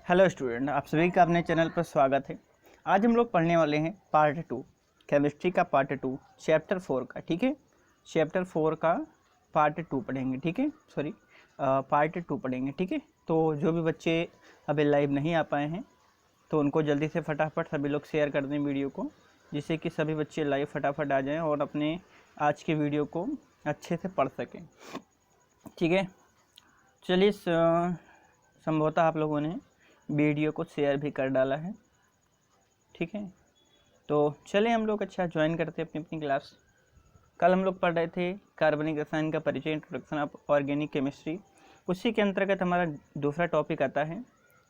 Hello student, आप सभी का अपने चैनल पर स्वागत है। आज हम लोग पढ़ने वाले हैं पार्ट 2 केमिस्ट्री का पार्ट 2 चैप्टर 4 का। ठीक है, चैप्टर 4 का पार्ट 2 पढ़ेंगे। ठीक है, सॉरी पार्ट 2 पढ़ेंगे। ठीक है, तो जो भी बच्चे अभी लाइव नहीं आ पाए हैं तो उनको जल्दी से फटाफट सभी लोग शेयर कर दें वीडियो को, जिससे कि सभी बच्चे लाइव फटाफट आ जाएं और अपने आज के वीडियो को अच्छे से पढ़ सकें। ठीक है, चलिए संभवतः आप लोगों ने वीडियो को शेयर भी कर डाला है। ठीक है, तो चले हम लोग ज्वाइन करते हैं अपनी अपनी क्लास। कल हम लोग पढ़ रहे थे कार्बनिक रसायन का परिचय, इंट्रोडक्शन ऑफ ऑर्गेनिक केमिस्ट्री। उसी के अंतर्गत हमारा दूसरा टॉपिक आता है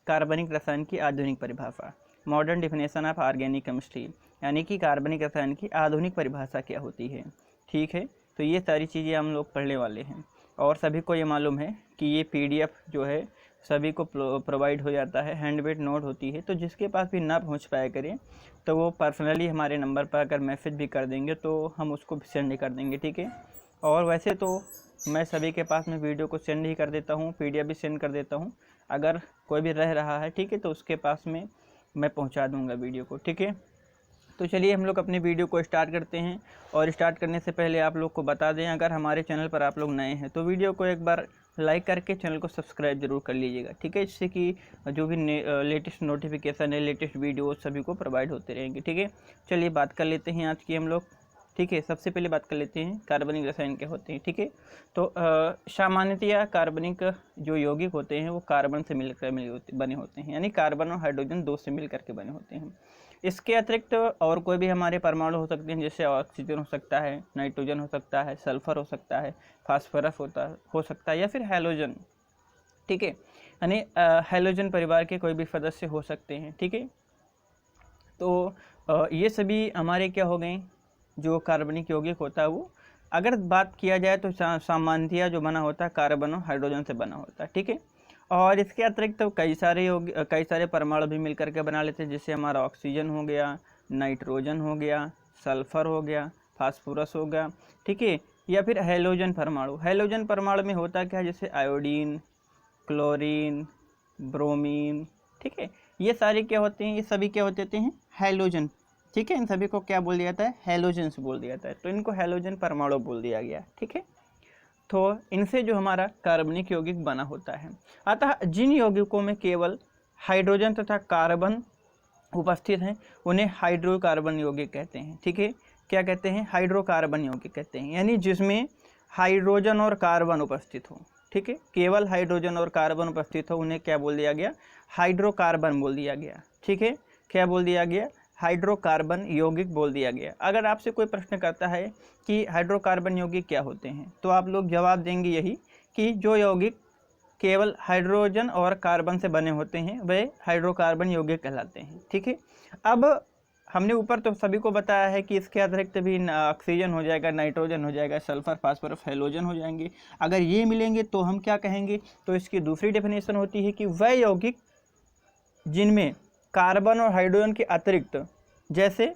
कार्बनिक रसायन की आधुनिक परिभाषा, modern definition of organic chemistry, यानी कि कार्बनिक रसायन की आधुनिक परिभाषा क्या होती है। ठीक है, तो ये सारी चीज़ें हम लोग पढ़ने वाले हैं और सभी को ये मालूम है कि ये PDF जो है सभी को प्रोवाइड हो जाता है, हैंडमेड नोट होती है। तो जिसके पास भी ना पहुंच पाया करें तो वो पर्सनली हमारे नंबर पर अगर मैसेज भी कर देंगे तो हम उसको भी सेंड कर देंगे। ठीक है, और वैसे तो मैं सभी के पास में वीडियो को सेंड ही कर देता हूँ, PDF भी सेंड कर देता हूँ। अगर कोई भी रह रहा है, ठीक है, तो उसके पास में मैं पहुँचा दूँगा वीडियो को। ठीक है, तो चलिए हम लोग अपनी वीडियो को स्टार्ट करते हैं। और स्टार्ट करने से पहले आप लोग को बता दें, अगर हमारे चैनल पर आप लोग नए हैं तो वीडियो को एक बार लाइक करके चैनल को सब्सक्राइब जरूर कर लीजिएगा। ठीक है, इससे कि जो भी लेटेस्ट नोटिफिकेशन है, लेटेस्ट वीडियो सभी को प्रोवाइड होते रहेंगे। ठीक है, चलिए बात कर लेते हैं आज की हम लोग। ठीक है, सबसे पहले बात कर लेते हैं कार्बनिक रसायन क्या होते हैं। ठीक है, तो सामान्यतया कार्बनिक जो यौगिक होते हैं वो कार्बन से मिलकर बने होते हैं, यानी कार्बन और हाइड्रोजन दो से मिल करके बने होते हैं। इसके अतिरिक्त और कोई भी हमारे परमाणु हो सकते हैं, जैसे ऑक्सीजन हो सकता है, नाइट्रोजन हो सकता है, सल्फर हो सकता है, फास्फोरस हो सकता है, या फिर हैलोजन। ठीक है, यानी हैलोजन परिवार के कोई भी सदस्य हो सकते हैं। ठीक है, तो ये सभी हमारे क्या हो गए, जो कार्बनिक यौगिक होता है वो अगर बात किया जाए तो सामान्यतया जो बना होता है कार्बन और हाइड्रोजन से बना होता है। ठीक है, और इसके अतिरिक्त तो कई सारे परमाणु भी मिलकर के बना लेते हैं, जैसे हमारा ऑक्सीजन हो गया, नाइट्रोजन हो गया, सल्फर हो गया, फास्फोरस हो गया। ठीक है, या फिर हैलोजन परमाणु। हैलोजन परमाणु में होता क्या है, जैसे आयोडीन, क्लोरीन, ब्रोमीन। ठीक है, ये सारे क्या होते हैं, ये सभी क्या होते हैं, हैलोजन। ठीक है, इन सभी को क्या बोल दिया जाता है, हैलोजन बोल दिया जाता है, तो इनको हैलोजन परमाणु बोल दिया गया। ठीक है, तो इनसे जो हमारा कार्बनिक यौगिक बना होता है। अतः जिन यौगिकों में केवल हाइड्रोजन तथा कार्बन उपस्थित हैं उन्हें हाइड्रोकार्बन यौगिक कहते हैं। ठीक है, क्या कहते हैं, हाइड्रोकार्बन यौगिक कहते हैं, यानी जिसमें हाइड्रोजन और कार्बन उपस्थित हो। ठीक है, केवल हाइड्रोजन और कार्बन उपस्थित हो उन्हें क्या बोल दिया गया, हाइड्रोकार्बन बोल दिया गया। ठीक है, क्या बोल दिया गया, हाइड्रोकार्बन यौगिक बोल दिया गया। अगर आपसे कोई प्रश्न करता है कि हाइड्रोकार्बन यौगिक क्या होते हैं, तो आप लोग जवाब देंगे यही कि जो यौगिक केवल हाइड्रोजन और कार्बन से बने होते हैं वे हाइड्रोकार्बन यौगिक कहलाते हैं। ठीक है, अब हमने ऊपर तो सभी को बताया है कि इसके अतिरिक्त भी ऑक्सीजन हो जाएगा, नाइट्रोजन हो जाएगा, सल्फर, फास्फोरस, हैलोजन हो जाएंगे। अगर ये मिलेंगे तो हम क्या कहेंगे, तो इसकी दूसरी डेफिनेशन होती है कि वह यौगिक जिनमें कार्बन और हाइड्रोजन के अतिरिक्त, जैसे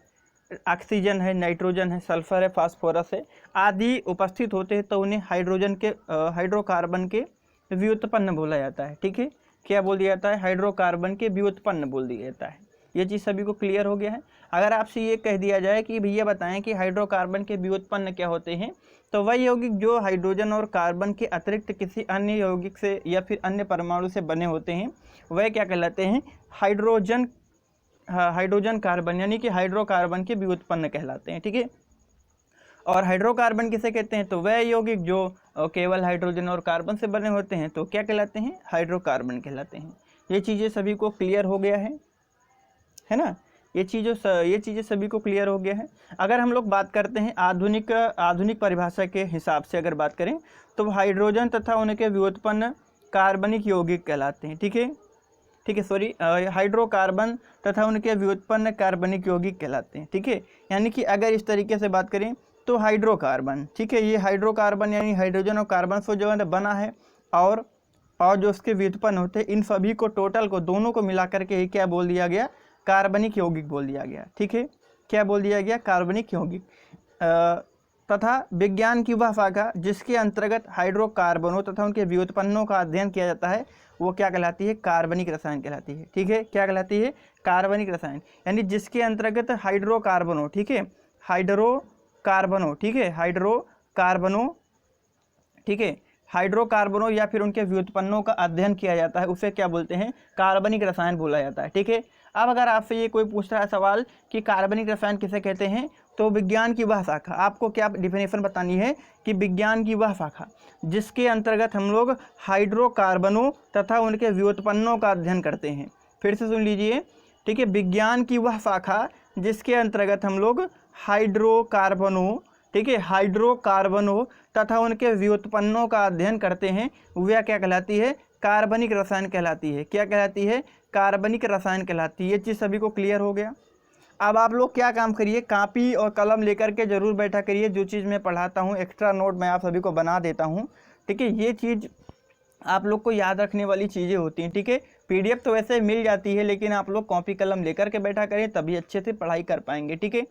ऑक्सीजन है, नाइट्रोजन है, सल्फर है, फास्फोरस है आदि उपस्थित होते हैं, तो उन्हें हाइड्रोकार्बन के व्युत्पन्न बोला जाता है। ठीक है, क्या बोल दिया जाता है, हाइड्रोकार्बन के व्युत्पन्न बोल दिया जाता है। ये चीज़ सभी को क्लियर हो गया है। अगर आपसे ये कह दिया जाए कि भैया बताएं कि हाइड्रोकार्बन के व्युत्पन्न क्या होते हैं, तो वह यौगिक जो हाइड्रोजन और कार्बन के अतिरिक्त किसी अन्य यौगिक से या फिर अन्य परमाणु से बने होते हैं वह क्या कहलाते हैं, हाइड्रोजन कार्बन, यानी कि हाइड्रोकार्बन के व्युत्पन्न कहलाते हैं। ठीक है, और हाइड्रोकार्बन किसे कहते हैं, तो वह यौगिक जो केवल हाइड्रोजन और कार्बन से बने होते हैं तो क्या कहलाते हैं, हाइड्रोकार्बन कहलाते हैं। ये चीज़ें सभी को क्लियर हो गया है ना, ये चीज़ें सभी को क्लियर हो गया है। अगर हम लोग बात करते हैं आधुनिक परिभाषा के हिसाब से अगर बात करें तो हाइड्रोजन तथा उनके व्युत्पन्न कार्बनिक यौगिक कहलाते हैं। ठीक है, सॉरी, हाइड्रोकार्बन तथा उनके व्युत्पन्न कार्बनिक यौगिक कहलाते हैं। ठीक है, यानी कि अगर इस तरीके से बात करें तो हाइड्रोकार्बन, ठीक है, ये हाइड्रोकार्बन यानी हाइड्रोजन और कार्बन से जो है बना है, और जो उसके व्युत्पन्न होते हैं इन सभी को टोटल को दोनों को मिला करके क्या बोल दिया गया, कार्बनिक यौगिक बोल दिया गया। ठीक है, क्या बोल दिया गया, कार्बनिक यौगिक। तथा विज्ञान की वह शाखा जिसके अंतर्गत हाइड्रोकार्बनों तथा उनके व्युत्पन्नों का अध्ययन किया जाता है वो क्या कहलाती है, कार्बनिक रसायन कहलाती है। ठीक है, क्या कहलाती है, कार्बनिक रसायन, यानी जिसके अंतर्गत हाइड्रोकार्बन हो। ठीक है, हाइड्रोकार्बन हो। ठीक है, हाइड्रोकार्बनों, ठीक है, हाइड्रोकार्बनों या फिर उनके व्युत्पन्नों का अध्ययन किया जाता है, उसे क्या बोलते हैं, कार्बनिक रसायन बोला जाता है। ठीक है, अब अगर आपसे ये कोई पूछ रहा है सवाल कि कार्बनिक रसायन किसे कहते हैं, तो विज्ञान की वह शाखा, आपको क्या डिफिनेशन बतानी है कि विज्ञान की वह शाखा जिसके अंतर्गत हम लोग हाइड्रोकार्बनों तथा उनके व्युत्पन्नों का अध्ययन करते हैं। फिर से सुन लीजिए, ठीक है, विज्ञान की वह शाखा जिसके अंतर्गत हम लोग हाइड्रोकार्बनों, ठीक है, हाइड्रोकार्बनों तथा उनके व्युत्पन्नों का अध्ययन करते हैं, वह क्या कहलाती है, कार्बनिक रसायन कहलाती है। क्या कहलाती है, कार्बनिक रसायन कहलाती है। ये चीज़ सभी को क्लियर हो गया। अब आप लोग क्या काम करिए, कापी और कलम लेकर के जरूर बैठा करिए। जो चीज़ मैं पढ़ाता हूँ एक्स्ट्रा नोट मैं आप सभी को बना देता हूँ। ठीक है, ये चीज़ आप लोग को याद रखने वाली चीज़ें होती हैं। ठीक है, PDF तो वैसे मिल जाती है, लेकिन आप लोग कॉपी कलम लेकर के बैठा करें, तभी अच्छे से पढ़ाई कर पाएंगे। ठीक है,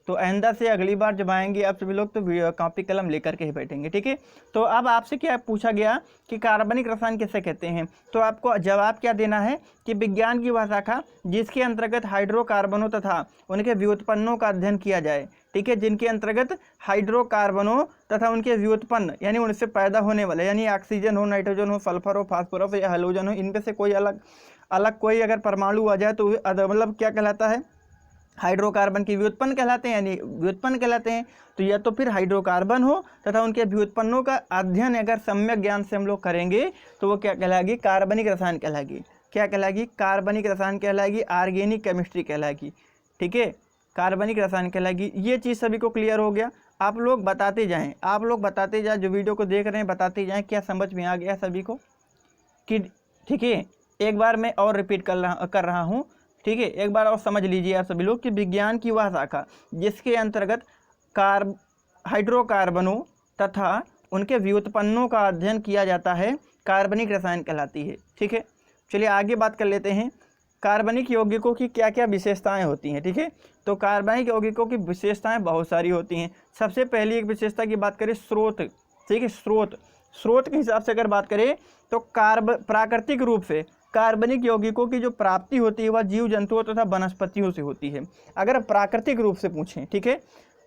तो आइंदा से अगली बार जब आएंगे आप सभी लोग तो कॉपी कलम लेकर के ही बैठेंगे। ठीक है, तो अब आपसे क्या पूछा गया कि कार्बनिक रसायन किसे कहते हैं, तो आपको जवाब क्या देना है कि विज्ञान की वह शाखा जिसके अंतर्गत हाइड्रोकार्बनों तथा उनके व्युत्पन्नों का अध्ययन किया जाए। ठीक है, जिनके अंतर्गत हाइड्रोकार्बनों तथा उनके व्युत्पन्न यानी उनसे पैदा होने वाले, यानी ऑक्सीजन हो, नाइट्रोजन हो, सल्फर हो, फास्फोरस या हैलोजन हो, इनमें से कोई अलग कोई अगर परमाणु आ जाए तो मतलब क्या कहलाता है, हाइड्रोकार्बन की व्युत्पन्न कहलाते हैं, यानी व्युत्पन्न कहलाते हैं। तो या तो फिर हाइड्रोकार्बन हो तथा उनके व्युत्पन्नों का अध्ययन अगर सम्यक ज्ञान से हम लोग करेंगे तो वो क्या कहलाएगी, कार्बनिक रसायन कहलाएगी। क्या कहलाएगी, कार्बनिक रसायन कहलाएगी, ऑर्गेनिक केमिस्ट्री कहलाएगी। ठीक है, कार्बनिक रसायन कहलाएगी। ये चीज़ सभी को क्लियर हो गया। आप लोग बताते जाएँ, आप लोग बताते जाएँ, जो वीडियो को देख रहे हैं बताते जाएँ, क्या समझ में आ गया सभी को कि ठीक है। एक बार मैं और रिपीट कर रहा हूँ। ठीक है, एक बार और समझ लीजिए आप सभी लोग कि विज्ञान की वह शाखा जिसके अंतर्गत हाइड्रोकार्बनों तथा उनके व्युत्पन्नों का अध्ययन किया जाता है, कार्बनिक रसायन कहलाती है। ठीक है, चलिए आगे बात कर लेते हैं, कार्बनिक यौगिकों की क्या क्या विशेषताएं होती हैं। ठीक है, तो कार्बनिक यौगिकों की विशेषताएं बहुत सारी होती हैं। सबसे पहली एक विशेषता की बात करें, स्रोत। ठीक है, स्रोत के हिसाब से अगर बात करें तो प्राकृतिक रूप से कार्बनिक यौगिकों की जो प्राप्ति होती है वह जीव जंतुओं तथा वनस्पतियों से होती है। अगर प्राकृतिक रूप से पूछें, ठीक है,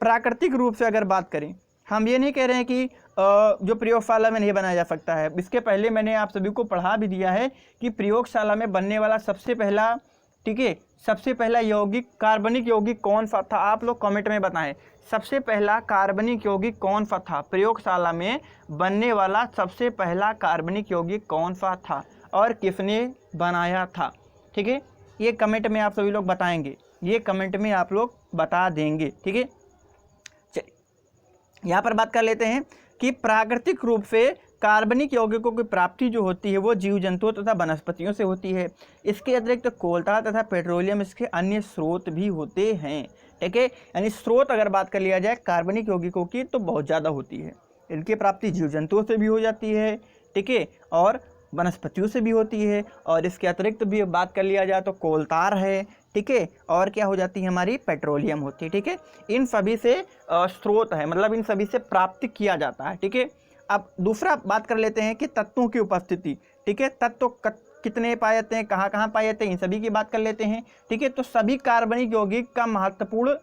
प्राकृतिक रूप से अगर बात करें, हम ये नहीं कह रहे हैं कि जो प्रयोगशाला में नहीं बनाया जा सकता है। इसके पहले मैंने आप सभी को पढ़ा भी दिया है कि प्रयोगशाला में बनने वाला सबसे पहला, ठीक है, सबसे पहला यौगिक, कार्बनिक यौगिक कौन सा था, आप लोग कमेंट में बताएं। सबसे पहला कार्बनिक यौगिक कौन सा था, प्रयोगशाला में बनने वाला सबसे पहला कार्बनिक यौगिक कौन सा था और किसने बनाया था। ठीक है, ये कमेंट में आप सभी लोग बताएंगे, ये कमेंट में आप लोग बता देंगे। ठीक है, चलिए यहाँ पर बात कर लेते हैं कि प्राकृतिक रूप से कार्बनिक यौगिकों की प्राप्ति जो होती है वो जीव जंतुओं तथा वनस्पतियों से होती है। इसके अतिरिक्त कोयला तथा पेट्रोलियम इसके अन्य स्रोत भी होते हैं। ठीक है, यानी स्रोत अगर बात कर लिया जाए कार्बनिक यौगिकों की तो बहुत ज़्यादा होती है। इनकी प्राप्ति जीव जंतुओं से भी हो जाती है, ठीक है, और वनस्पतियों से भी होती है। और इसके अतिरिक्त भी बात कर लिया जाए तो कोलतार है, ठीक है, और क्या हो जाती है हमारी, पेट्रोलियम होती है। ठीक है, इन सभी से स्रोत है, मतलब इन सभी से प्राप्त किया जाता है। ठीक है, अब दूसरा बात कर लेते हैं कि तत्वों की उपस्थिति। ठीक है, तत्व कितने पाए जाते हैं, कहाँ कहाँ पाए जाते हैं, इन सभी की बात कर लेते हैं। ठीक है, तो सभी कार्बनिक यौगिक का महत्वपूर्ण,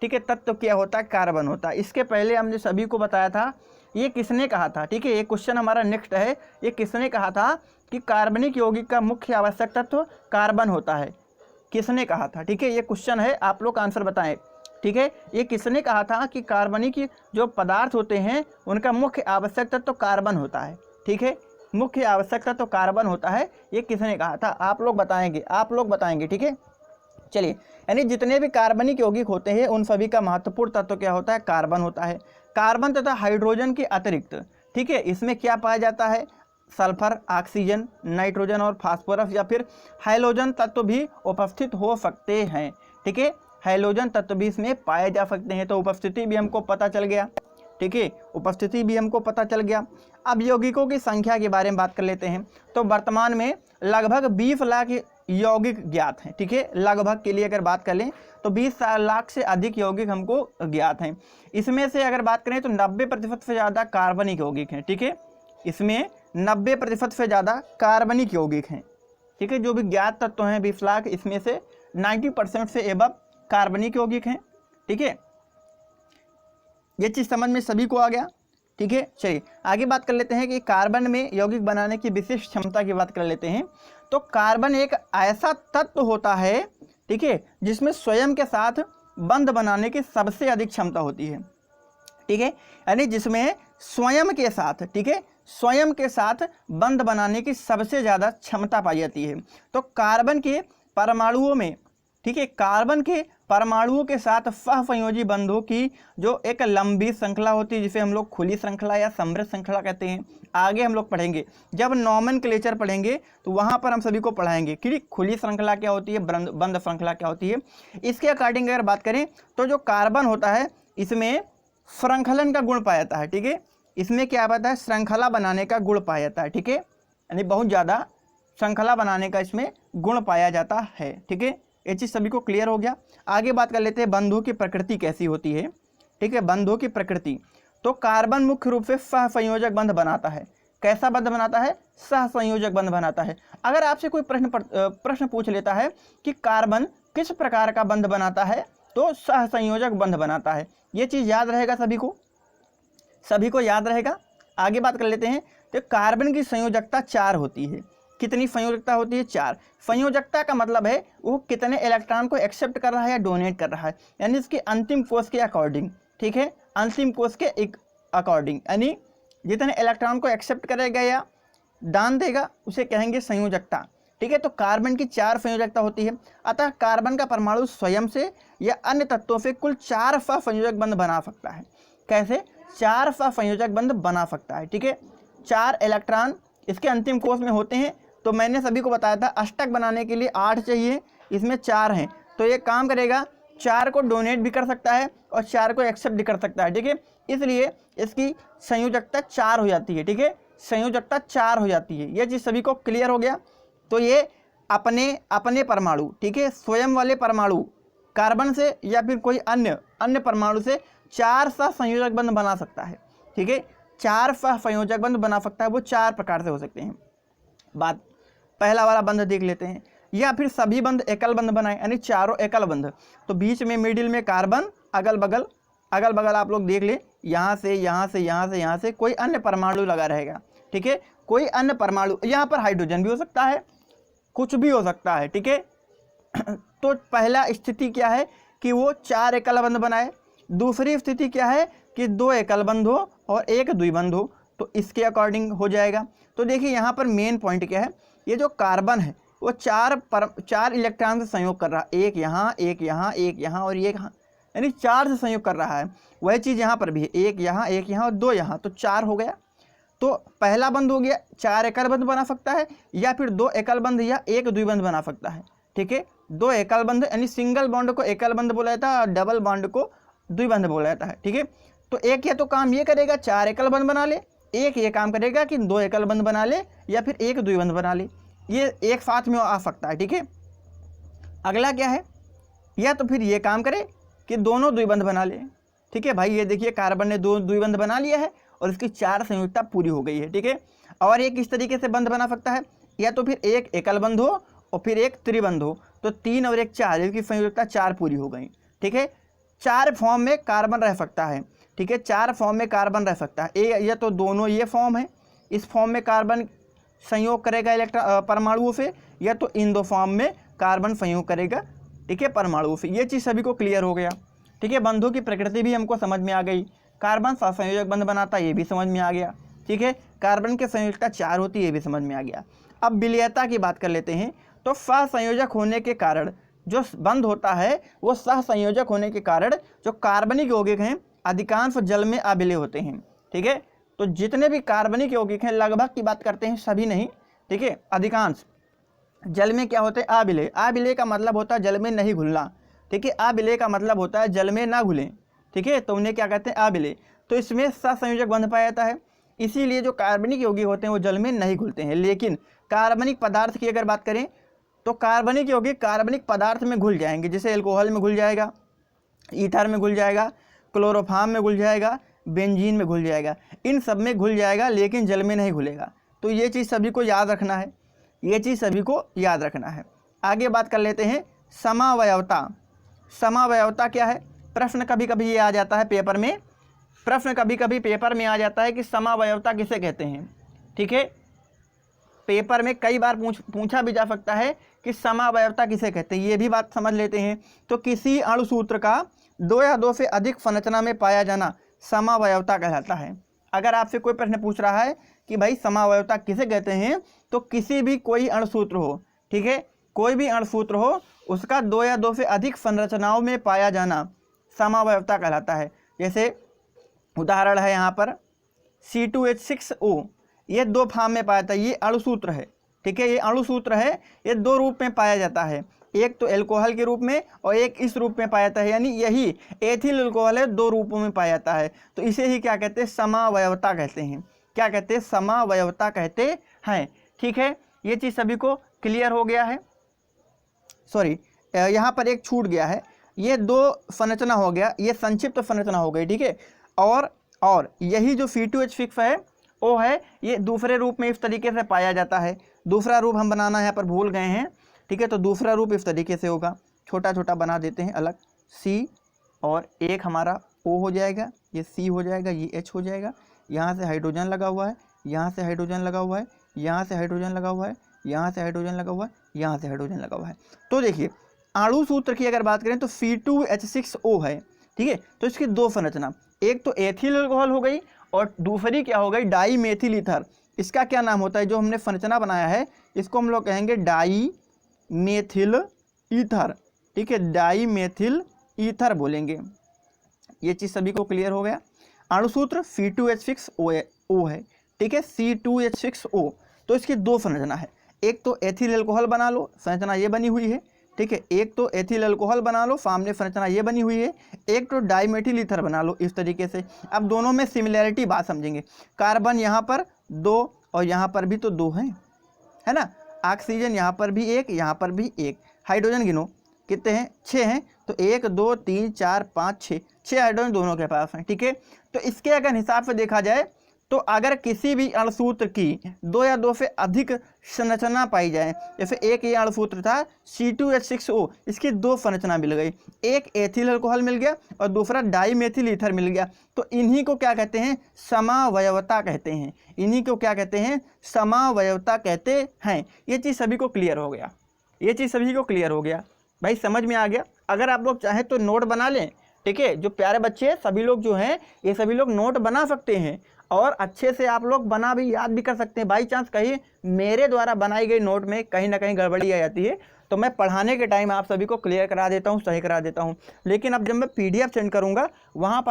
ठीक है, तत्व क्या होता है, कार्बन होता है। इसके पहले हमने सभी को बताया था, ये किसने कहा था। ठीक है, ये क्वेश्चन हमारा नेक्स्ट है, ये किसने कहा था कि कार्बनिक यौगिक का मुख्य आवश्यक तत्व कार्बन होता है, किसने कहा था। ठीक है, ये क्वेश्चन है, आप लोग आंसर बताएं। ठीक है, ये किसने कहा था कि कार्बनिक जो पदार्थ होते हैं उनका मुख्य आवश्यक तत्व कार्बन होता है। ठीक है, मुख्य आवश्यक तत्व कार्बन होता है, ये किसने कहा था, आप लोग बताएंगे, आप लोग बताएंगे। ठीक है, चलिए, यानी जितने भी कार्बनिक यौगिक होते हैं उन सभी का महत्वपूर्ण तत्व क्या होता है, कार्बन होता है। कार्बन तथा हाइड्रोजन के अतिरिक्त, ठीक है, इसमें क्या पाया जाता है, सल्फर, ऑक्सीजन, नाइट्रोजन और फास्फोरस या फिर हैलोजन तत्व भी उपस्थित हो सकते हैं। ठीक है, हैलोजन तत्व भी इसमें पाए जा सकते हैं। तो उपस्थिति भी हमको पता चल गया। ठीक है, उपस्थिति भी हमको पता चल गया। अब यौगिकों की संख्या के बारे में बात कर लेते हैं। तो वर्तमान में लगभग 20 लाख यौगिक ज्ञात हैं। ठीक है, लगभग के लिए अगर बात कर लें तो 20 लाख से अधिक यौगिक हमको ज्ञात हैं। इसमें से अगर बात करें तो 90% से ज़्यादा कार्बनिक यौगिक हैं। ठीक है, इसमें 90% से ज़्यादा कार्बनिक यौगिक हैं। ठीक है, जो भी ज्ञात तत्व हैं 20 लाख, इसमें से 90% से एबव कार्बनिक यौगिक हैं। ठीक है, ये चीज़ समझ में सभी को आ गया। ठीक है, चलिए आगे बात कर लेते हैं कि कार्बन में यौगिक बनाने की विशिष्ट क्षमता की बात कर लेते हैं। तो कार्बन एक ऐसा तत्व होता है, ठीक है, जिसमें स्वयं के साथ बंध बनाने की सबसे अधिक क्षमता होती है। ठीक है, यानी जिसमें स्वयं के साथ, ठीक है, स्वयं के साथ बंध बनाने की सबसे ज़्यादा क्षमता पाई जाती है। तो कार्बन के परमाणुओं में, ठीक है, कार्बन के परमाणुओं के साथ सहसंयोजी बंधों की जो एक लंबी श्रृंखला होती है, जिसे हम लोग खुली श्रृंखला या समृद्ध श्रृंखला कहते हैं। आगे हम लोग पढ़ेंगे, जब नॉमेनक्लेचर पढ़ेंगे तो वहाँ पर हम सभी को पढ़ाएंगे कि खुली श्रृंखला क्या होती है, बंध श्रृंखला क्या होती है। इसके अकॉर्डिंग अगर बात करें तो जो कार्बन होता है इसमें श्रृंखलन का गुण पाया जाता है। ठीक है, इसमें क्या पाता है, श्रृंखला बनाने का गुण पाया जाता है। ठीक है, यानी बहुत ज़्यादा श्रृंखला बनाने का इसमें गुण पाया जाता है। ठीक है, ये चीज़ सभी को क्लियर हो गया। आगे बात कर लेते हैं बंधों की प्रकृति कैसी होती है। ठीक है, बंधों की प्रकृति, तो कार्बन मुख्य रूप से सहसंयोजक बंध बनाता है। कैसा बंध बनाता है, सहसंयोजक बंध बनाता है। अगर आपसे कोई प्रश्न पूछ लेता है कि कार्बन किस प्रकार का बंध बनाता है, तो सहसंयोजक बंध बनाता है। ये चीज़ याद रहेगा सभी को याद रहेगा। आगे बात कर लेते हैं, तो कार्बन की संयोजकता 4 होती है। कितनी संयोजकता होती है, 4। संयोजकता का मतलब है वो कितने इलेक्ट्रॉन को एक्सेप्ट कर रहा है या डोनेट कर रहा है, यानी इसके अंतिम कोष के अकॉर्डिंग। ठीक है, अंतिम कोष के एक अकॉर्डिंग, यानी जितने इलेक्ट्रॉन को एक्सेप्ट करेगा या दान देगा उसे कहेंगे संयोजकता। ठीक है, तो कार्बन की 4 संयोजकता होती है। अतः कार्बन का परमाणु स्वयं से या अन्य तत्वों से कुल 4 सहसंयोजक बंध बना सकता है। कैसे, 4 सहसंयोजक बंध बना सकता है। ठीक है, 4 इलेक्ट्रॉन इसके अंतिम कोष में होते हैं। तो मैंने सभी को बताया था अष्टक बनाने के लिए 8 चाहिए, इसमें 4 हैं। तो ये काम करेगा, 4 को डोनेट भी कर सकता है और 4 को एक्सेप्ट भी कर सकता है। ठीक है, इसलिए इसकी संयोजकता 4 हो जाती है। ठीक है, संयोजकता 4 हो जाती है। यह चीज़ सभी को क्लियर हो गया। तो ये अपने परमाणु, ठीक है, स्वयं वाले परमाणु कार्बन से या फिर कोई अन्य परमाणु से 4 सहसंयोजक बंध बना सकता है। ठीक है, 4 सहसंयोजक बंध बना सकता है। वो 4 प्रकार से हो सकते हैं। बात पहला वाला बंध देख लेते हैं, या फिर सभी बंध एकल बंध बनाए, यानी चारों एकल बंध। तो बीच में मिडिल में कार्बन, अगल बगल आप लोग देख ले, यहाँ से यहाँ से यहाँ से यहाँ से कोई अन्य परमाणु लगा रहेगा। ठीक है, कोई अन्य परमाणु, यहाँ पर हाइड्रोजन भी हो सकता है, कुछ भी हो सकता है। ठीक है, तो पहला स्थिति क्या है कि वो 4 एकल बंध बनाए। दूसरी स्थिति क्या है कि 2 एकल बंध हो और 1 द्विबंध हो। तो इसके अकॉर्डिंग हो जाएगा। तो देखिए यहाँ पर मेन पॉइंट क्या है, ये जो कार्बन है वो 4 इलेक्ट्रॉन से संयोग कर रहा है, एक यहाँ, एक यहाँ, एक यहाँ और एक यहाँ, यानी 4 से संयोग कर रहा है। वही चीज़ यहाँ पर भी है, एक यहाँ और 2 यहाँ, तो 4 हो गया। तो पहला बंध हो गया, 4 एकल बंध बना सकता है, या फिर 2 एकल बंध या 1 द्विबंध बना सकता है। ठीक है, 2 एकल बंध, यानी सिंगल बॉन्ड को एकल बंध बोला जाता है और डबल बॉन्ड को द्विबंध बोला जाता है। ठीक है, तो एक या तो काम ये करेगा 4 एकल बंध बना ले, एक ये काम करेगा कि 2 एकल बंध बना ले या फिर 1 द्विबंध बना ले। ये एक साथ में आ सकता है। ठीक है, अगला क्या है, या तो फिर ये काम करे कि दोनों द्विबंध बना ले। ठीक है भाई, ये देखिए कार्बन ने 2 द्विबंध बना लिया है और इसकी 4 संयोजकता पूरी हो गई है। ठीक है, और ये किस तरीके से बंध बना सकता है, या तो फिर एक एकल बंध हो और फिर एक त्रिबंध हो। तो 3 और 1 4, इसकी संयोजकता 4 पूरी हो गई। ठीक है, 4 फॉर्म में कार्बन रह सकता है। ठीक है, 4 फॉर्म में कार्बन रह सकता है। या तो दोनों ये फॉर्म है, इस फॉर्म में कार्बन संयोग करेगा परमाणुओं से, या तो इन 2 फॉर्म में कार्बन संयोग करेगा। ठीक है, परमाणुओं से। ये चीज़ सभी को क्लियर हो गया। ठीक है, बंधों की प्रकृति भी हमको समझ में आ गई। कार्बन सहसंयोजक बंध बनाता है, ये भी समझ में आ गया। ठीक है, कार्बन की संयोजकता 4 होती है, ये भी समझ में आ गया। अब विलयता की बात कर लेते हैं। तो सहसंयोजक होने के कारण जो बंध होता है, वो सहसंयोजक होने के कारण जो कार्बनिक यौगिक हैं अधिकांश जल में अविलय होते हैं। ठीक है, तो जितने भी कार्बनिक यौगिक हैं, लगभग की बात करते हैं, सभी नहीं, ठीक है, अधिकांश जल में क्या होते हैं, अविलय। अविलय का मतलब होता है जल में नहीं घुलना। ठीक है, अविलय का मतलब होता है जल में ना घुलें। ठीक है, तो उन्हें क्या कहते हैं, अविलय। तो इसमें सहसंयोजक बंध पाया जाता है, इसीलिए जो कार्बनिक यौगिक होते हैं वो जल में नहीं घुलते हैं। लेकिन कार्बनिक पदार्थ की अगर बात करें तो कार्बनिक यौगिक कार्बनिक पदार्थ में घुल जाएंगे, जैसे एल्कोहल में घुल जाएगा, ईथर में घुल जाएगा, क्लोरोफॉर्म में घुल जाएगा, बेंजीन में घुल जाएगा, इन सब में घुल जाएगा, लेकिन जल में नहीं घुलेगा। तो ये चीज़ सभी को याद रखना है, ये चीज़ सभी को याद रखना है। आगे बात कर लेते हैं समावयवता। समावयवता क्या है? प्रश्न कभी कभी ये आ जाता है पेपर में, प्रश्न कभी कभी पेपर में आ जाता है कि समावयवता किसे कहते हैं। ठीक है, पेपर में कई बार पूछा भी जा सकता है कि समावयवता किसे कहते हैं, ये भी बात समझ लेते हैं। तो किसी अणुसूत्र का 2 या 2 से अधिक संरचना में पाया जाना समावयवता कहलाता है। अगर आपसे कोई प्रश्न पूछ रहा है कि भाई समावयवता किसे कहते हैं, तो किसी भी कोई अणुसूत्र हो, ठीक है, कोई भी अणुसूत्र हो, उसका 2 या 2 से अधिक संरचनाओं में पाया जाना समावयवता कहलाता है। जैसे उदाहरण है यहाँ पर C2H6O, ये 2 फॉर्म में पाया जाता है, ये अणुसूत्र है। ठीक है, ये अणुसूत्र है, ये 2 रूप में पाया जाता है, एक तो एल्कोहल के रूप में और एक इस रूप में पाया जाता है, यानी यही एथिल अल्कोहल है, 2 रूपों में पाया जाता है। तो इसे ही क्या कहते हैं? समावयवता कहते हैं। क्या कहते हैं? समावयवता कहते हैं। ठीक है, ये चीज़ सभी को क्लियर हो गया है। सॉरी, यहाँ पर एक छूट गया है, ये 2 संरचना हो गया, ये संक्षिप्त संरचना हो गई। ठीक है, और यही जो C2H6 है ओ है, ये दूसरे रूप में इस तरीके से पाया जाता है। दूसरा रूप हम बनाना यहाँ पर भूल गए हैं। ठीक है, तो दूसरा रूप इस तरीके से होगा, छोटा छोटा बना देते हैं अलग, C और एक हमारा O हो जाएगा, ये C हो जाएगा, ये H हो जाएगा, यहाँ से हाइड्रोजन लगा हुआ है, यहाँ से हाइड्रोजन लगा हुआ है, यहाँ से हाइड्रोजन लगा हुआ है, यहाँ से हाइड्रोजन लगा हुआ है, यहाँ से हाइड्रोजन लगा हुआ है। तो देखिए अणु सूत्र की अगर बात करें तो C2H6O है। ठीक है, तो इसकी 2 संरचना, एक तो एथिल अल्कोहल हो गई और दूसरी क्या हो गई? Dimethyl ether. इसका क्या नाम होता है? जो हमने संरचना बनाया है इसको हम लोग कहेंगे डाई मेथिल ईथर। ठीक है, डाई मेथिल ईथर बोलेंगे। ये चीज़ सभी को क्लियर हो गया। अणुसूत्र C2H6O है। ठीक है, C2H6O, तो इसकी 2 संरचना है, एक तो एथिल अल्कोहल बना लो, संरचना ये बनी हुई है। ठीक है, एक तो एथिल अल्कोहल बना लो, सामने संरचना ये बनी हुई है, एक तो डाईमेथिल ईथर बना लो इस तरीके से। अब दोनों में सिमिलैरिटी बात समझेंगे, कार्बन यहाँ पर 2 और यहाँ पर भी तो 2 है ना, ऑक्सीजन यहाँ पर भी 1, यहाँ पर भी 1, हाइड्रोजन गिनो कितने हैं? 6 हैं, तो 1 2 3 4 5 6 हाइड्रोजन दोनों के पास हैं। ठीक है, तो इसके अगर हिसाब से देखा जाए तो अगर किसी भी अणुसूत्र की 2 या 2 से अधिक संरचना पाई जाए, जैसे एक ये अणुसूत्र था C2H6O, इसकी 2 संरचना मिल गई, एक एथिल अल्कोहल मिल गया और दूसरा डाईमेथिल ईथर मिल गया, तो इन्हीं को क्या कहते हैं? समावयवता कहते हैं। इन्हीं को क्या कहते हैं? समावयवता कहते हैं। ये चीज़ सभी को क्लियर हो गया, ये चीज़ सभी को क्लियर हो गया भाई, समझ में आ गया। अगर आप लोग चाहें तो नोट बना लें। ठीक है, जो प्यारे बच्चे हैं सभी लोग जो हैं ये सभी लोग नोट बना सकते हैं और अच्छे से आप लोग बना भी याद भी कर सकते हैं। बाई चांस कहीं मेरे द्वारा बनाई गई नोट में कहीं ना कहीं गड़बड़ी आ जाती है तो मैं पढ़ाने के टाइम आप सभी को क्लियर करा देता हूँ, सही करा देता हूँ, लेकिन अब जब मैं PDF सेंड करूँगा वहाँ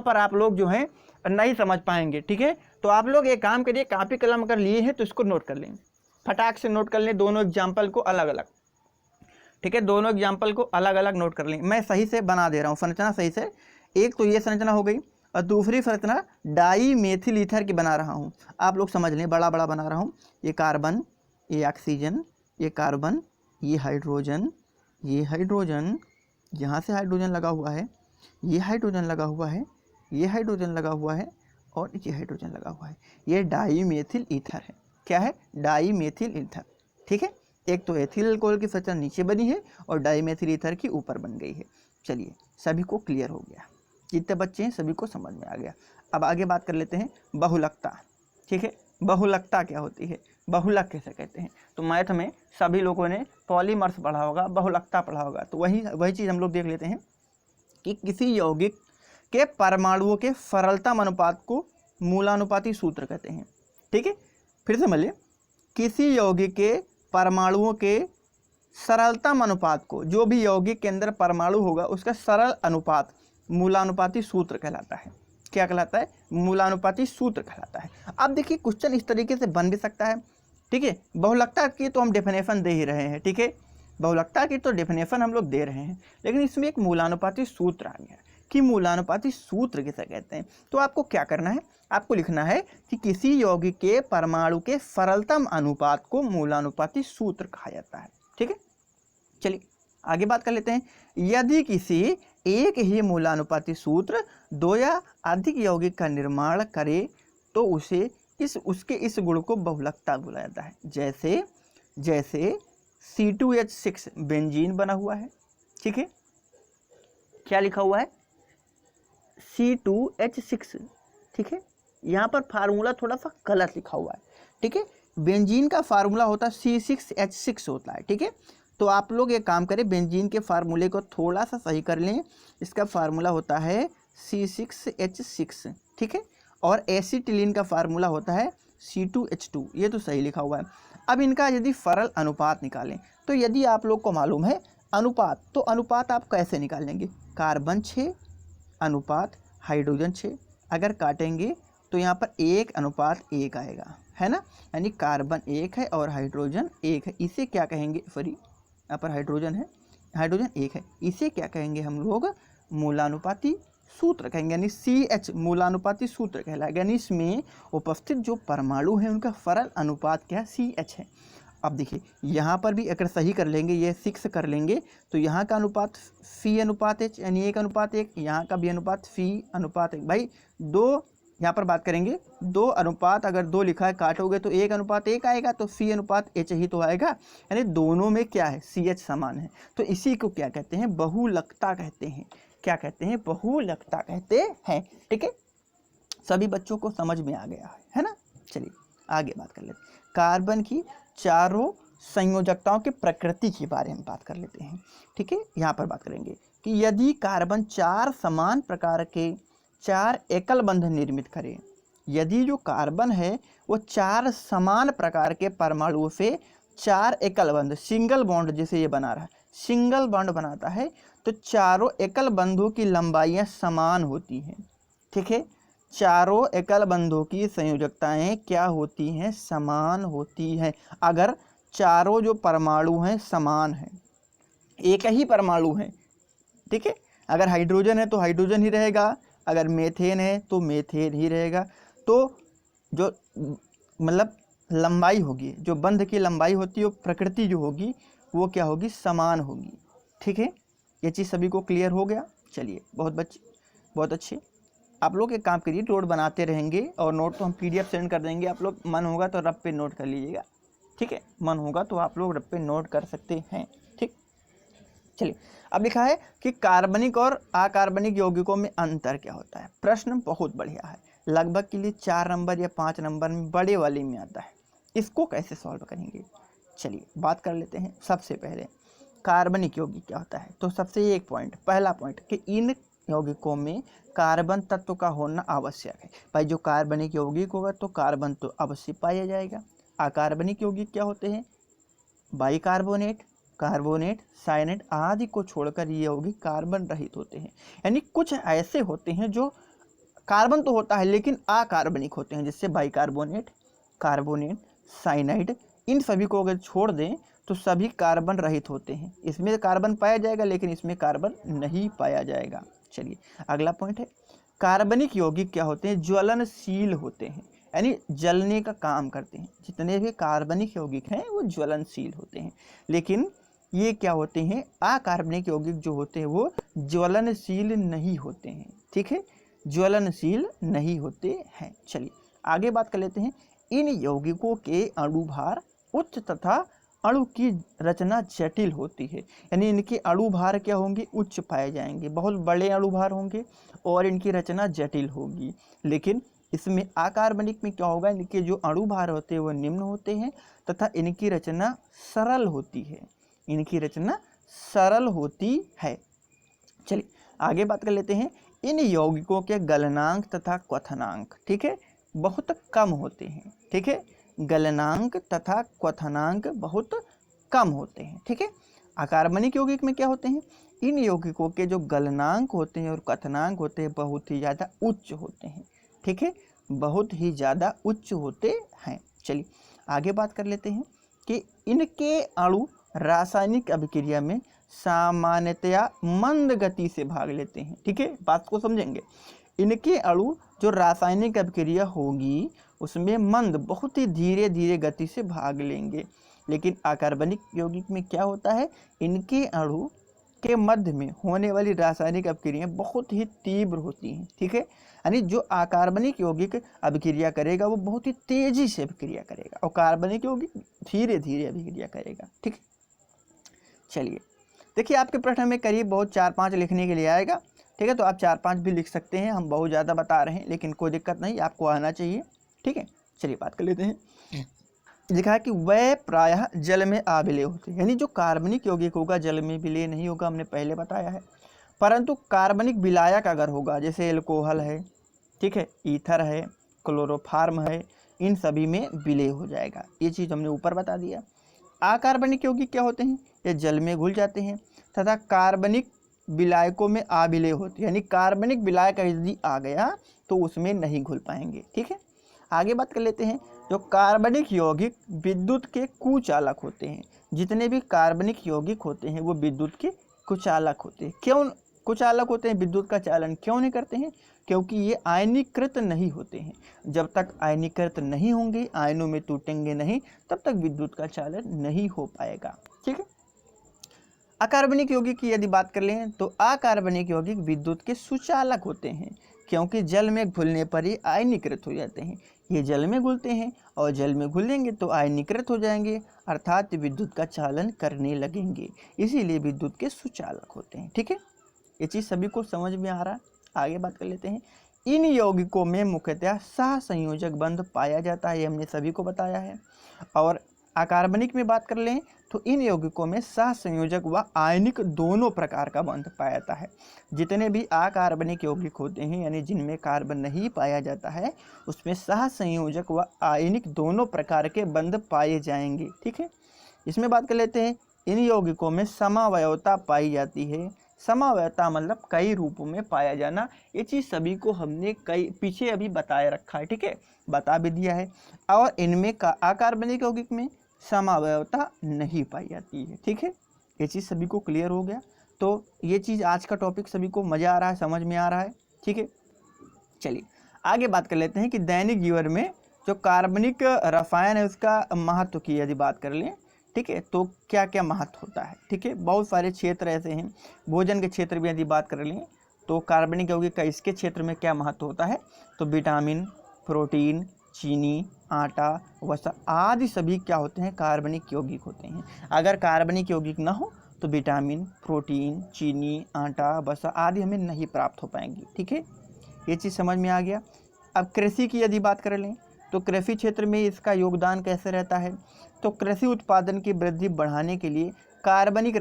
पर आप लोग जो हैं नहीं समझ पाएंगे। ठीक है, तो आप लोग एक काम करिए, कापी कलम अगर लिए हैं तो इसको नोट कर लें, फटाक से नोट कर लें, दोनों एग्जाम्पल को अलग अलग। ठीक है, दोनों एग्जाम्पल को अलग अलग नोट कर लें। मैं सही से बना दे रहा हूँ संरचना सही से। एक तो ये संरचना हो गई और दूसरी संरचना डाई मेथिल ईथर की बना रहा हूँ, आप लोग समझ लें, बड़ा बड़ा बना रहा हूँ। ये कार्बन, ये ऑक्सीजन, ये कार्बन, ये हाइड्रोजन, ये हाइड्रोजन, यहाँ से हाइड्रोजन लगा हुआ है, ये हाइड्रोजन लगा हुआ है, ये हाइड्रोजन लगा हुआ है और ये हाइड्रोजन लगा हुआ है। ये डाई मेथिल ईथर है। क्या है? Dimethyl ether. ठीक है, एक तो एथिल अल्कोहल की संरचना नीचे बनी है और डाईमेथिल ईथर की ऊपर बन गई है। चलिए, सभी को क्लियर हो गया, जितने बच्चे हैं सभी को समझ में आ गया। अब आगे बात कर लेते हैं बहुलकता। ठीक है, बहुलकता क्या होती है, बहुलक कैसे कहते हैं? तो मैथ में सभी लोगों ने पॉलीमर्स पढ़ा होगा, बहुलकता पढ़ा होगा, तो वही चीज़ हम लोग देख लेते हैं कि किसी यौगिक के परमाणुओं के सरलतम अनुपात को मूलानुपाती सूत्र कहते हैं। ठीक है, फिर से समझिए, किसी यौगिक के परमाणुओं के सरलतम अनुपात को, जो भी यौगिक के अंदर परमाणु होगा उसका सरल अनुपात मूलानुपाती सूत्र कहलाता है। क्या कहलाता है? मूलानुपाती सूत्र कहलाता है। अब देखिए क्वेश्चन इस तरीके से बन भी सकता है। ठीक है, बहुलकता की तो हम डेफिनेशन दे ही रहे हैं। ठीक है, बहुलकता की तो डेफिनेशन हम लोग दे रहे हैं, लेकिन इसमें एक मूलानुपाती सूत्र आ गया कि मूलानुपाती सूत्र किसे कहते हैं। तो आपको क्या करना है, आपको लिखना है कि किसी यौगिक के परमाणु के सरलतम अनुपात को मूलानुपाती सूत्र कहा जाता है। ठीक है, चलिए आगे बात कर लेते हैं। यदि किसी एक ही मूलानुपाती सूत्र 2 या अधिक यौगिक का निर्माण करे तो उसे इस गुण को बहुलकता बोला जाता है। जैसे C2H6 बेंजीन बना हुआ है, ठीक है, क्या लिखा हुआ है C2H6, ठीक है, यहाँ पर फार्मूला थोड़ा सा गलत लिखा हुआ है, ठीक है, बेंजीन का फार्मूला होता है C6H6 होता है, ठीक है। तो आप लोग ये काम करें, बेंजीन के फार्मूले को थोड़ा सा सही कर लें। इसका फार्मूला होता है C6H6, ठीक है, और एसिटिलीन का फार्मूला होता है C2H2, ये तो सही लिखा हुआ है। अब इनका यदि सरल अनुपात निकालें, तो यदि आप लोग को मालूम है अनुपात, तो अनुपात आप कैसे निकालेंगे, कार्बन 6 अनुपात हाइड्रोजन 6, अगर काटेंगे तो यहाँ पर 1:1 आएगा, है ना, यानी कार्बन 1 है और हाइड्रोजन 1 है, इसे क्या कहेंगे, सॉरी यहाँ पर हाइड्रोजन है, हाइड्रोजन 1 है, इसे क्या कहेंगे हम लोग, मूलानुपाती सूत्र कहेंगे, यानी CH मूलानुपाती सूत्र कहलाएगा। यानी इसमें उपस्थित जो परमाणु हैं उनका सरल अनुपात क्या है, CH है। अब देखिए यहाँ पर भी अगर सही कर लेंगे, ये 6 कर लेंगे, तो यहाँ का अनुपात C/H यानी 1:1, यहाँ का भी अनुपात C/1। भाई 2 यहाँ पर बात करेंगे, 2 अनुपात, अगर 2 लिखा है काटोगे तो 1:1 आएगा, तो C/H ही तो आएगा, यानी दोनों में क्या है, CH समान है। तो इसी को क्या कहते हैं, बहुलकता कहते हैं। क्या कहते हैं, बहुलकता कहते हैं, ठीक है, सभी बच्चों को समझ में आ गया है ना। चलिए आगे बात कर लेते हैं, कार्बन की चारों संयोजकताओं की प्रकृति के बारे में बात कर लेते हैं, ठीक है। यहाँ पर बात करेंगे कि यदि कार्बन 4 समान प्रकार के 4 एकल बंध निर्मित करे, यदि जो कार्बन है वो 4 समान प्रकार के परमाणुओं से 4 एकल बंध, सिंगल बॉन्ड जैसे ये बना रहा है, सिंगल बॉन्ड बनाता है, तो चारों एकल बंधों की लंबाइयाँ समान होती हैं, ठीक है, चारों एकल बंधों की संयोजकताएं क्या होती हैं, समान होती हैं। अगर चारों जो परमाणु हैं समान हैं, एक ही परमाणु है, ठीक है, अगर हाइड्रोजन है तो हाइड्रोजन ही रहेगा, अगर मीथेन है तो मीथेन ही रहेगा, तो जो मतलब लंबाई होगी, जो बंध की लंबाई होती है, वो प्रकृति जो होगी वो क्या होगी, समान होगी, ठीक है। ये चीज़ सभी को क्लियर हो गया। चलिए बहुत अच्छे, आप लोग एक काम करिए, नोट बनाते रहेंगे और नोट तो हम PDF सेंड कर देंगे, आप लोग मन होगा तो रब पे नोट कर लीजिएगा, ठीक है, मन होगा तो आप लोग रब पे नोट कर सकते हैं, ठीक। चलिए अब लिखा है कि कार्बनिक और अकार्बनिक यौगिकों में अंतर क्या होता है। प्रश्न बहुत बढ़िया है, लगभग के लिए 4 नंबर या 5 नंबर में बड़े वाले में आता है, इसको कैसे सॉल्व करेंगे। चलिए बात कर लेते हैं। सबसे पहले कार्बनिक यौगिक क्या होता है, तो सबसे एक पॉइंट, पहला पॉइंट कि इन यौगिकों में कार्बन तत्व का होना आवश्यक है। भाई जो कार्बनिक यौगिक होगा तो कार्बन तो अवश्य पाया जाएगा। अकार्बनिक यौगिक क्या होते हैं, बाइकार्बोनेट, कार्बोनेट, साइनेट आदि को छोड़कर ये यौगिक कार्बन रहित होते हैं। यानी कुछ ऐसे होते हैं जो कार्बन तो होता है लेकिन अकार्बनिक होते हैं, जैसे बाइकार्बोनेट, कार्बोनेट, साइनाइड, इन सभी को अगर छोड़ दें तो सभी कार्बन रहित होते हैं। इसमें कार्बन पाया जाएगा लेकिन इसमें कार्बन नहीं पाया जाएगा। चलिए अगला पॉइंट है, कार्बनिक यौगिक क्या होते हैं, ज्वलनशील होते हैं, यानी जलने का काम करते हैं। जितने भी कार्बनिक यौगिक हैं वो ज्वलनशील होते हैं, लेकिन ये क्या होते हैं, अकार्बनिक यौगिक जो होते हैं वो ज्वलनशील नहीं होते हैं, ठीक है, ज्वलनशील नहीं होते हैं। चलिए आगे बात कर लेते हैं। इन यौगिकों के अणुभार उच्च तथा अणु की रचना जटिल होती है, यानी इनके अणुभार क्या होंगे, उच्च पाए जाएंगे, बहुत बड़े अणुभार होंगे और इनकी रचना जटिल होगी। लेकिन इसमें अकार्बनिक में क्या होगा, इनके जो अणुभार होते हैं वो निम्न होते हैं तथा इनकी रचना सरल होती है, इनकी रचना सरल होती है। चलिए आगे बात कर लेते हैं। इन यौगिकों के गलनांक तथा क्वथनांक, ठीक है, बहुत कम होते हैं, ठीक है, गलनांक तथा क्वथनांक बहुत कम होते हैं, ठीक है। अकार्बनिक यौगिक में क्या होते हैं, इन यौगिकों के जो गलनांक होते हैं और क्वथनांक होते हैं बहुत ही ज़्यादा उच्च होते हैं, ठीक है, बहुत ही ज़्यादा उच्च होते हैं। चलिए आगे बात कर लेते हैं कि इनके अणु रासायनिक अभिक्रिया में सामान्यतया मंद गति से भाग लेते हैं, ठीक है, बात को समझेंगे। इनके अणु जो रासायनिक अभिक्रिया होगी उसमें मंद, बहुत ही धीरे धीरे गति से भाग लेंगे। लेकिन अकार्बनिक यौगिक में क्या होता है, इनके अणु के मध्य में होने वाली रासायनिक अभिक्रियाएं बहुत ही तीव्र होती हैं, ठीक है। यानी जो अकार्बनिक यौगिक अभिक्रिया करेगा वो बहुत ही तेजी से अभिक्रिया करेगा और कार्बनिक यौगिक धीरे धीरे अभिक्रिया करेगा, ठीक है। चलिए देखिए, आपके प्रश्न में करीब बहुत 4-5 लिखने के लिए आएगा, ठीक है। तो आप 4-5 भी लिख सकते हैं, हम बहुत ज़्यादा बता रहे हैं लेकिन कोई दिक्कत नहीं, आपको आना चाहिए, ठीक है। चलिए बात कर लेते हैं। लिखा है कि वह प्रायः जल में आविलेय होते हैं, यानी जो कार्बनिक यौगिक होगा जल में विलेय नहीं होगा, हमने पहले बताया है। परंतु कार्बनिक विलायक अगर होगा, जैसे एल्कोहल है, ठीक है, ईथर है, क्लोरोफार्म है, इन सभी में विलेय हो जाएगा। ये चीज़ हमने ऊपर बता दिया। अकार्बनिक यौगिक क्या होते हैं? ये जल में घुल जाते हैं तथा कार्बनिक विलायकों में अविलेय होते हैं, यानी कार्बनिक विलायक यदि आ गया तो उसमें नहीं घुल पाएंगे, ठीक है। आगे बात कर लेते हैं। जो कार्बनिक यौगिक विद्युत के कुचालक होते हैं, जितने भी कार्बनिक यौगिक होते हैं वो विद्युत के कुचालक होते हैं। क्यों कुचालक होते हैं? विद्युत का चालन क्यों नहीं करते हैं? क्योंकि ये आयनीकृत नहीं होते हैं। जब तक आयनीकृत नहीं होंगे, आयनों में टूटेंगे नहीं, तब तक विद्युत का चालन नहीं हो पाएगा, ठीक है। अकार्बनिक यौगिक की यदि बात कर लें तो अकार्बनिक यौगिक विद्युत के सुचालक होते हैं, क्योंकि जल में घुलने पर ही आयनीकृत हो जाते हैं। ये जल में घुलते हैं और जल में घुलेंगे तो आयनीकृत हो जाएंगे, अर्थात विद्युत का चालन करने लगेंगे, इसीलिए विद्युत के सुचालक होते हैं, ठीक है। ये चीज़ सभी को समझ में आ रहा है। आगे बात कर लेते हैं। इन यौगिकों में मुख्यतः सहसंयोजक बंध पाया जाता है, ये हमने सभी को बताया है। और अकार्बनिक में बात कर लें तो इन यौगिकों में सहसंयोजक व आयनिक दोनों प्रकार का बंध पाया जाता है। जितने भी अकार्बनिक यौगिक होते हैं, यानी जिनमें कार्बन नहीं पाया जाता है, उसमें सहसंयोजक व आयनिक दोनों प्रकार के बंध पाए जाएंगे, ठीक है। इसमें बात कर लेते हैं। इन यौगिकों में समावयवता पाई जाती है। समावयवता मतलब कई रूपों में पाया जाना। ये चीज़ सभी को हमने कई पीछे अभी बताए रखा है, ठीक है, बता भी दिया है। और इनमें का अकार्बनिक यौगिक में समावयवता नहीं पाई जाती है, ठीक है। ये चीज़ सभी को क्लियर हो गया। तो ये चीज़ आज का टॉपिक सभी को मज़ा आ रहा है, समझ में आ रहा है, ठीक है। चलिए आगे बात कर लेते हैं कि दैनिक जीवन में जो कार्बनिक रसायन है उसका महत्व की यदि बात कर लें, ठीक है, तो क्या क्या महत्व होता है, ठीक है। बहुत सारे क्षेत्र ऐसे हैं। भोजन के क्षेत्र में यदि बात कर लें तो कार्बनिक यौगिक का इसके क्षेत्र में क्या महत्व होता है, तो विटामिन, प्रोटीन, चीनी, आटा, वसा आदि सभी क्या होते हैं? कार्बनिक यौगिक होते हैं। अगर कार्बनिक यौगिक ना हो तो विटामिन, प्रोटीन, चीनी, आटा, वसा आदि हमें नहीं प्राप्त हो पाएंगी, ठीक है। ये चीज़ समझ में आ गया। अब कृषि की यदि बात कर लें तो कृषि क्षेत्र में इसका योगदान कैसे रहता है, तो कृषि उत्पादन की वृद्धि बढ़ाने के लिए कार्बनिक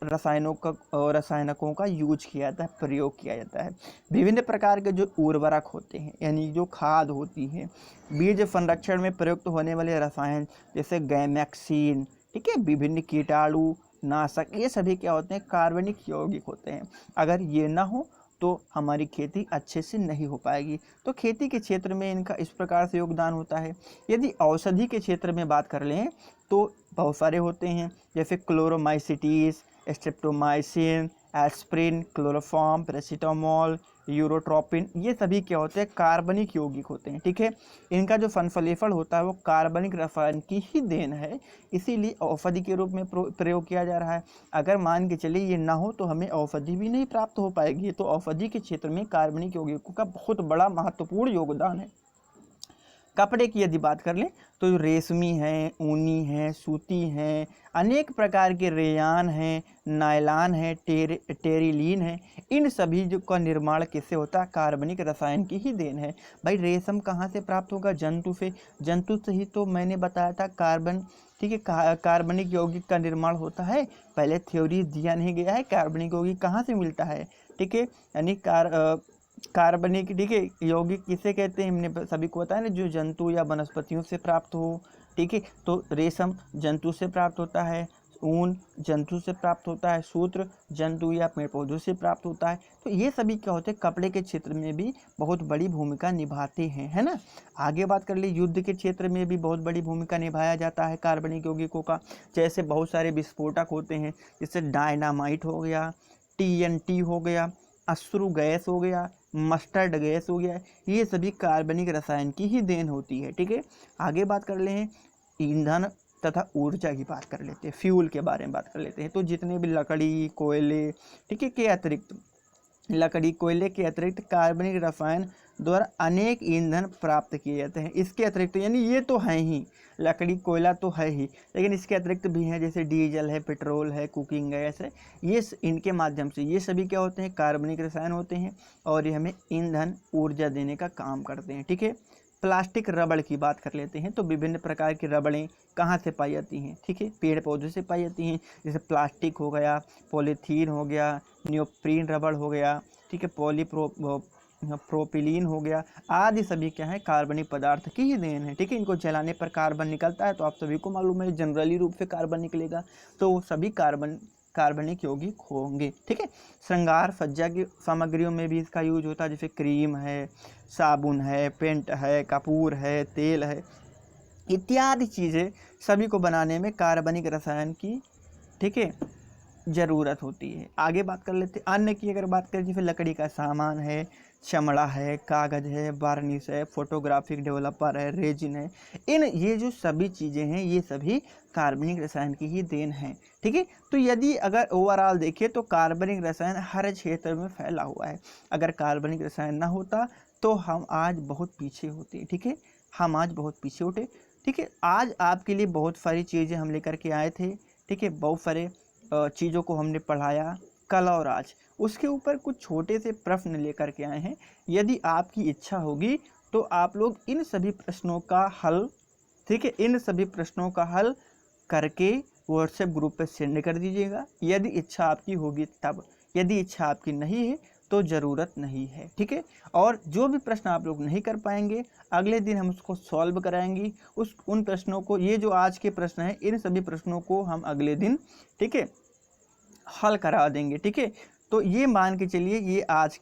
रसायनकों का यूज किया जाता है, प्रयोग किया जाता है। विभिन्न प्रकार के जो उर्वरक होते हैं, यानी जो खाद होती है, बीज संरक्षण में प्रयुक्त होने वाले रसायन जैसे गैमेक्सिन, ठीक है, विभिन्न कीटाणु नाशक, ये सभी क्या होते हैं? कार्बनिक यौगिक होते हैं। अगर ये ना हो तो हमारी खेती अच्छे से नहीं हो पाएगी। तो खेती के क्षेत्र में इनका इस प्रकार से योगदान होता है। यदि औषधि के क्षेत्र में बात कर लें तो बहुत सारे होते हैं, जैसे chloromycetin, streptomycin, aspirin, chloroform, paracetamol, urotropin, ये सभी क्या होते हैं? कार्बनिक यौगिक होते हैं, ठीक है। इनका जो फनफलेफल होता है वो कार्बनिक रसायन की ही देन है, इसीलिए औषधि के रूप में प्रयोग किया जा रहा है। अगर मान के चलिए ये ना हो तो हमें औषधि भी नहीं प्राप्त हो पाएगी। तो औषधि के क्षेत्र में कार्बनिक यौगिकों का बहुत बड़ा महत्वपूर्ण योगदान है। कपड़े की यदि बात कर लें तो रेशमी हैं, ऊनी हैं, सूती हैं, अनेक प्रकार के रेयान हैं, नायलॉन है, टेरिलीन है, इन सभी जो का निर्माण किससे होता है? कार्बनिक रसायन की ही देन है। भाई रेशम कहाँ से प्राप्त होगा? जंतु से। जंतु से ही तो मैंने बताया था कार्बन, ठीक है, कार्बनिक यौगिक का निर्माण होता है। पहले थ्योरी दिया नहीं गया है कार्बनिक यौगिक कहाँ से मिलता है, ठीक है। यानी कार्बनिक, ठीक है, यौगिक किसे कहते हैं? हमने सभी को बताया ना, जो जंतु या वनस्पतियों से प्राप्त हो, ठीक है। तो रेशम जंतु से प्राप्त होता है, ऊन जंतु से प्राप्त होता है, सूत्र जंतु या पेड़ पौधों से प्राप्त होता है। तो ये सभी क्या होते हैं? कपड़े के क्षेत्र में भी बहुत बड़ी भूमिका निभाते हैं, है ना। आगे बात कर ले, युद्ध के क्षेत्र में भी बहुत बड़ी भूमिका निभाया जाता है कार्बनिक यौगिकों का। जैसे बहुत सारे विस्फोटक होते हैं, जैसे डायनामाइट हो गया, TNT हो गया, अश्रु गैस हो गया, मस्टर्ड गैस हो गया, ये सभी कार्बनिक रसायन की ही देन होती है, ठीक है। आगे बात कर लें ईंधन तथा ऊर्जा की बात कर लेते हैं, फ्यूल के बारे में बात कर लेते हैं। तो जितने भी लकड़ी, कोयले, ठीक है, के अतिरिक्त लकड़ी, कोयले के अतिरिक्त कार्बनिक रसायन द्वारा अनेक ईंधन प्राप्त किए जाते हैं। इसके अतिरिक्त यानी ये तो है ही, लकड़ी कोयला तो है ही, लेकिन इसके अतिरिक्त भी हैं, जैसे डीजल है, पेट्रोल है, कुकिंग गैस है, ये इनके माध्यम से ये सभी क्या होते हैं, कार्बनिक रसायन होते हैं और ये हमें ईंधन, ऊर्जा देने का काम करते हैं। ठीक है, प्लास्टिक रबड़ की बात कर लेते हैं। तो विभिन्न प्रकार की रबड़ें कहाँ से पाई जाती हैं, ठीक है, पेड़ पौधों से पाई जाती हैं। जैसे प्लास्टिक हो गया, पॉलीथीन हो गया, नियोप्रीन रबड़ हो गया, ठीक है, प्रोपिलीन हो गया, आदि सभी क्या है, कार्बनिक पदार्थ की ही देन है। ठीक है, इनको जलाने पर कार्बन निकलता है, तो आप सभी को मालूम है जनरली रूप से कार्बन निकलेगा, तो सभी कार्बनिक यौगिक होंगे। ठीक है, श्रृंगार सज्जा की सामग्रियों में भी इसका यूज होता है, जैसे क्रीम है, साबुन है, पेंट है, कपूर है, तेल है, इत्यादि चीज़ें सभी को बनाने में कार्बनिक रसायन की, ठीक है, ज़रूरत होती है। आगे बात कर लेते हैं अन्य की। अगर बात करें, जैसे लकड़ी का सामान है, चमड़ा है, कागज़ है, वार्निश है, फोटोग्राफिक डेवलपर है, रेजिन है, ये जो सभी चीज़ें हैं ये सभी कार्बनिक रसायन की ही देन है। ठीक है, तो यदि अगर ओवरऑल देखें तो कार्बनिक रसायन हर क्षेत्र में फैला हुआ है। अगर कार्बनिक रसायन ना होता तो हम आज बहुत पीछे होते। ठीक है, हम आज बहुत पीछे होते। ठीक है, आज आपके लिए बहुत सारी चीज़ें हम लेकर के आए थे। ठीक है, बहुत सारे चीज़ों को हमने पढ़ाया कल और आज, उसके ऊपर कुछ छोटे से प्रश्न लेकर के आए हैं। यदि आपकी इच्छा होगी तो आप लोग इन सभी प्रश्नों का हल, ठीक है, इन सभी प्रश्नों का हल करके व्हाट्सएप ग्रुप पर सेंड कर दीजिएगा, यदि इच्छा आपकी होगी तब। यदि इच्छा आपकी नहीं है तो ज़रूरत नहीं है। ठीक है, और जो भी प्रश्न आप लोग नहीं कर पाएंगे अगले दिन हम उसको सॉल्व कराएंगे। उन प्रश्नों को, ये जो आज के प्रश्न हैं इन सभी प्रश्नों को हम अगले दिन, ठीक है, हल करा देंगे। ठीक है, तो ये मान के चलिए ये आज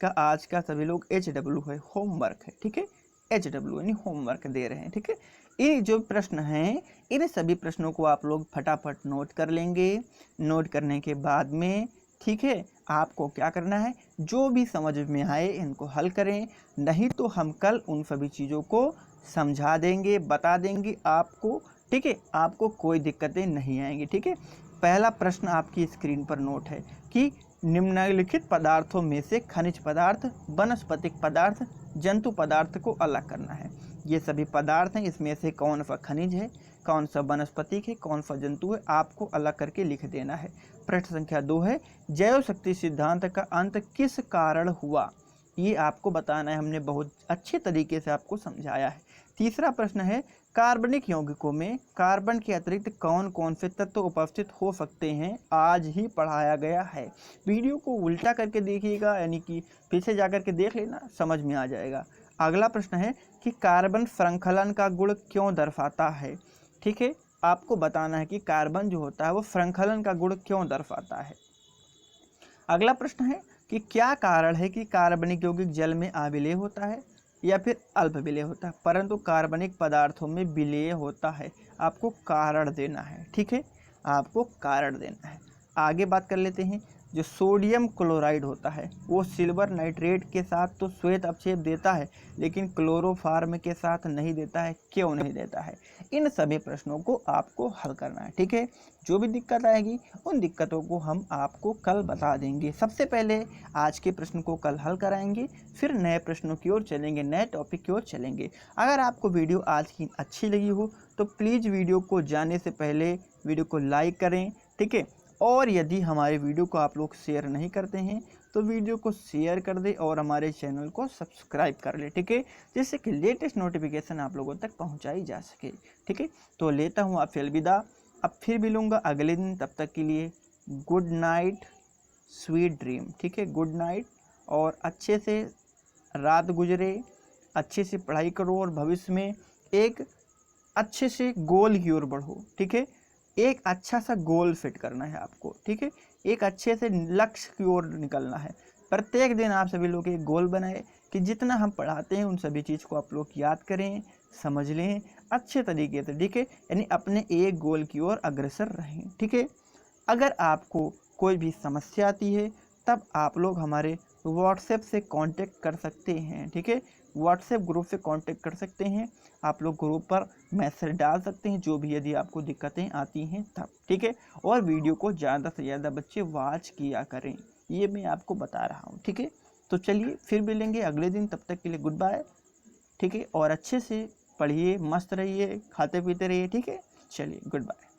का सभी लोग HW है, होमवर्क है। ठीक है, HW यानी होमवर्क दे रहे हैं। ठीक है, ये जो प्रश्न हैं इन सभी प्रश्नों को आप लोग फटाफट नोट कर लेंगे। नोट करने के बाद में, ठीक है, आपको क्या करना है, जो भी समझ में आए इनको हल करें, नहीं तो हम कल उन सभी चीज़ों को समझा देंगे, बता देंगे आपको। ठीक है, आपको कोई दिक्कतें नहीं आएंगी। ठीक है, पहला प्रश्न आपकी स्क्रीन पर नोट है कि निम्नलिखित पदार्थों में से खनिज पदार्थ, वनस्पतिक पदार्थ, जंतु पदार्थ को अलग करना है। ये सभी पदार्थ हैं, इसमें से कौन सा खनिज है, कौन सा वनस्पतिक है, कौन सा जंतु है, आपको अलग करके लिख देना है। प्रश्न संख्या 2 है, जैव शक्ति सिद्धांत का अंत किस कारण हुआ, ये आपको बताना है। हमने बहुत अच्छे तरीके से आपको समझाया है। तीसरा प्रश्न है, कार्बनिक यौगिकों में कार्बन के अतिरिक्त कौन कौन से तत्व उपस्थित हो सकते हैं, आज ही पढ़ाया गया है। वीडियो को उल्टा करके देखिएगा, यानी कि पीछे जा कर के देख लेना, समझ में आ जाएगा। अगला प्रश्न है कि कार्बन श्रृंखलन का गुण क्यों दर्शाता है। ठीक है, आपको बताना है कि कार्बन जो होता है वो श्रृंखलन का गुण क्यों दर्शाता है। अगला प्रश्न है कि क्या कारण है कि कार्बनिक यौगिक जल में अविलेय होता है या फिर अल्प विलेय होता है, परंतु कार्बनिक पदार्थों में विलेय होता है। आपको कारण देना है। ठीक है, आपको कारण देना है। आगे बात कर लेते हैं, जो सोडियम क्लोराइड होता है वो सिल्वर नाइट्रेट के साथ तो श्वेत अपक्षेप देता है, लेकिन क्लोरोफार्म के साथ नहीं देता है। क्यों नहीं देता है, इन सभी प्रश्नों को आपको हल करना है। ठीक है, जो भी दिक्कत आएगी उन दिक्कतों को हम आपको कल बता देंगे। सबसे पहले आज के प्रश्न को कल हल कराएंगे, फिर नए प्रश्नों की ओर चलेंगे, नए टॉपिक की ओर चलेंगे। अगर आपको वीडियो आज की अच्छी लगी हो तो प्लीज़ वीडियो को जाने से पहले वीडियो को लाइक करें। ठीक है, और यदि हमारे वीडियो को आप लोग शेयर नहीं करते हैं तो वीडियो को शेयर कर दें और हमारे चैनल को सब्सक्राइब कर ले। ठीक है, जिससे कि लेटेस्ट नोटिफिकेशन आप लोगों तक पहुंचाई जा सके। ठीक है, तो लेता हूं आपसे अलविदा, अब फिर मिलूंगा अगले दिन। तब तक के लिए गुड नाइट, स्वीट ड्रीम। ठीक है, गुड नाइट, और अच्छे से रात गुजरे, अच्छे से पढ़ाई करो और भविष्य में एक अच्छे से गोल की ओर बढ़ो। ठीक है, एक अच्छा सा गोल फिट करना है आपको। ठीक है, एक अच्छे से लक्ष्य की ओर निकलना है। प्रत्येक दिन आप सभी लोग एक गोल बनाए कि जितना हम पढ़ाते हैं उन सभी चीज़ को आप लोग याद करें, समझ लें अच्छे तरीके से। ठीक है, यानी अपने एक गोल की ओर अग्रसर रहें। ठीक है, अगर आपको कोई भी समस्या आती है तब आप लोग हमारे व्हाट्सएप से कांटेक्ट कर सकते हैं। ठीक है, व्हाट्सएप ग्रुप से कांटेक्ट कर सकते हैं। आप लोग ग्रुप पर मैसेज डाल सकते हैं जो भी यदि आपको दिक्कतें आती हैं तब, ठीक है। और वीडियो को ज़्यादा से ज़्यादा बच्चे वॉच किया करें, ये मैं आपको बता रहा हूँ, ठीक है। तो चलिए फिर मिलेंगे अगले दिन, तब तक के लिए गुड बाय, ठीक है। और अच्छे से पढ़िए, मस्त रहिए, खाते पीते रहिए, ठीक है। चलिए गुड बाय।